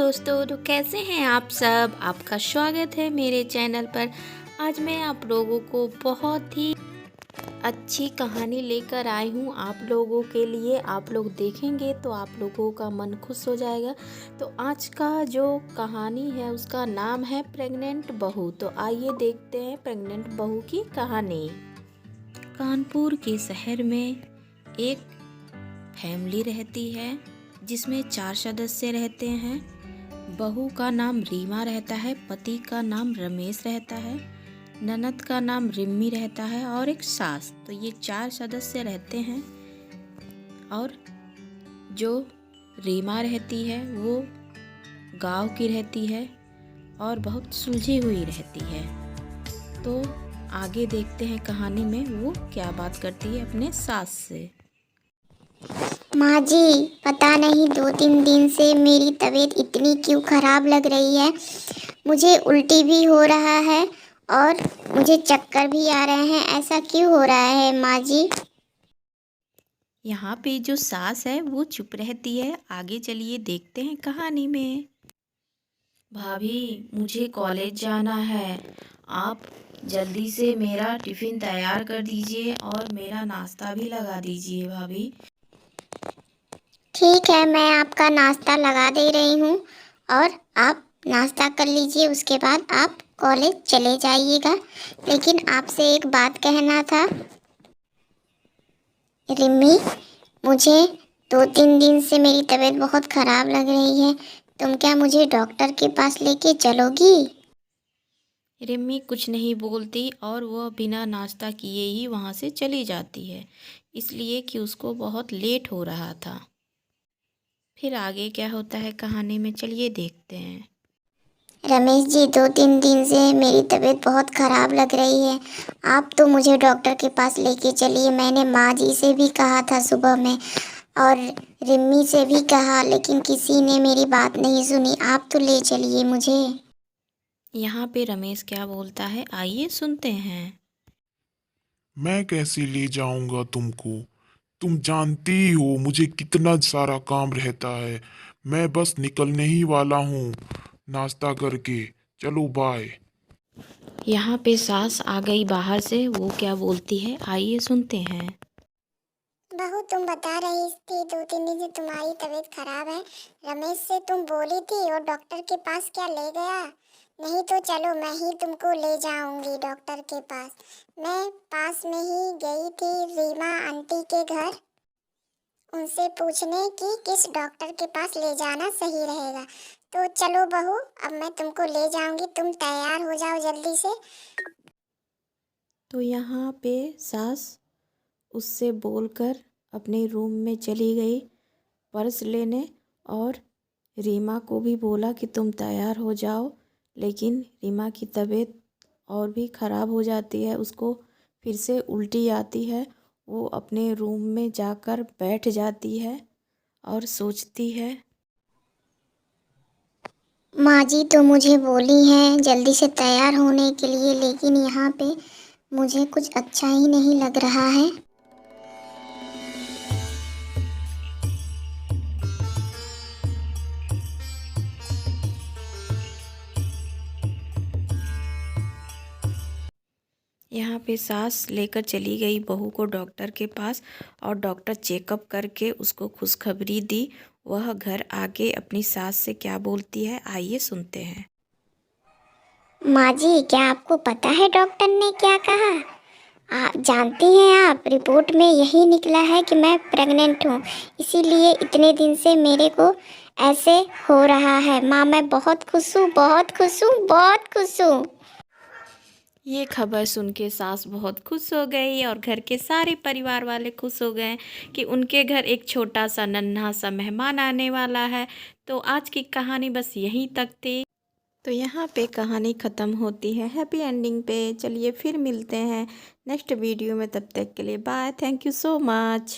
दोस्तों, तो कैसे हैं आप सब। आपका स्वागत है मेरे चैनल पर। आज मैं आप लोगों को बहुत ही अच्छी कहानी लेकर आई हूँ आप लोगों के लिए। आप लोग देखेंगे तो आप लोगों का मन खुश हो जाएगा। तो आज का जो कहानी है उसका नाम है प्रेग्नेंट बहू। तो आइए देखते हैं प्रेग्नेंट बहू की कहानी। कानपुर के शहर में एक फैमिली रहती है जिसमें 4 सदस्य रहते हैं। बहू का नाम रीमा रहता है, पति का नाम रमेश रहता है, ननद का नाम रिम्मी रहता है और एक सास। तो ये 4 सदस्य रहते हैं। और जो रीमा रहती है वो गांव की रहती है और बहुत सुलझी हुई रहती है। तो आगे देखते हैं कहानी में वो क्या बात करती है अपने सास से। माँ जी, पता नहीं 2-3 दिन से मेरी तबीयत इतनी क्यों ख़राब लग रही है। मुझे उल्टी भी हो रहा है और मुझे चक्कर भी आ रहे हैं। ऐसा क्यों हो रहा है माँ जी? यहाँ पे जो सास है वो चुप रहती है। आगे चलिए देखते हैं कहानी में। भाभी, मुझे कॉलेज जाना है। आप जल्दी से मेरा टिफ़िन तैयार कर दीजिए और मेरा नाश्ता भी लगा दीजिए भाभी। ठीक है, मैं आपका नाश्ता लगा दे रही हूँ और आप नाश्ता कर लीजिए। उसके बाद आप कॉलेज चले जाइएगा। लेकिन आपसे एक बात कहना था रिम्मी, मुझे 2-3 दिन से मेरी तबीयत बहुत ख़राब लग रही है। तुम क्या मुझे डॉक्टर के पास लेके चलोगी? रिम्मी कुछ नहीं बोलती और वह बिना नाश्ता किए ही वहाँ से चली जाती है, इसलिए कि उसको बहुत लेट हो रहा था। फिर आगे क्या होता है कहानी में, चलिए देखते हैं। रमेश जी, 2-3 दिन से मेरी तबीयत बहुत ख़राब लग रही है। आप तो मुझे डॉक्टर के पास लेके चलिए। मैंने माँ जी से भी कहा था सुबह में और रिम्मी से भी कहा, लेकिन किसी ने मेरी बात नहीं सुनी। आप तो ले चलिए मुझे। यहाँ पे रमेश क्या बोलता है, आइए सुनते हैं। मैं कैसे ले जाऊंगा तुमको? तुम जानती ही हो मुझे कितना सारा काम रहता है। मैं बस निकलने ही वाला हूँ नाश्ता करके। चलो बाय। यहाँ पे सास आ गई बाहर से। वो क्या बोलती है, आइए सुनते हैं। बहू, तुम बता रही थी 2-3 दिन से तुम्हारी तबीयत खराब है। रमेश से तुम बोली थी और डॉक्टर के पास क्या ले गया? नहीं तो चलो मैं ही तुमको ले जाऊंगी डॉक्टर के पास। मैं पास में ही गई थी रीमा आंटी के घर, उनसे पूछने कि किस डॉक्टर के पास ले जाना सही रहेगा। तो चलो बहू, अब मैं तुमको ले जाऊंगी। तुम तैयार हो जाओ जल्दी से। तो यहाँ पे सास उससे बोलकर अपने रूम में चली गई पर्स लेने और रीमा को भी बोला कि तुम तैयार हो जाओ। लेकिन रीमा की तबीयत और भी ख़राब हो जाती है, उसको फिर से उल्टी आती है। वो अपने रूम में जाकर बैठ जाती है और सोचती है। माँ जी तो मुझे बोली हैं जल्दी से तैयार होने के लिए, लेकिन यहाँ पे मुझे कुछ अच्छा ही नहीं लग रहा है। यहाँ पे सास लेकर चली गई बहू को डॉक्टर के पास और डॉक्टर चेकअप करके उसको खुशखबरी दी। वह घर आके अपनी सास से क्या बोलती है, आइए सुनते हैं। माँ जी, क्या आपको पता है डॉक्टर ने क्या कहा? आप जानती हैं, आप रिपोर्ट में यही निकला है कि मैं प्रेग्नेंट हूँ। इसीलिए इतने दिन से मेरे को ऐसे हो रहा है। माँ, मैं बहुत खुश हूँ, बहुत खुश हूँ, बहुत खुश हूँ। ये खबर सुन के सास बहुत खुश हो गई और घर के सारे परिवार वाले खुश हो गए कि उनके घर एक छोटा सा नन्हा सा मेहमान आने वाला है। तो आज की कहानी बस यहीं तक थी। तो यहाँ पे कहानी ख़त्म होती है हैप्पी एंडिंग पे। चलिए फिर मिलते हैं नेक्स्ट वीडियो में, तब तक के लिए bye. Thank you so much.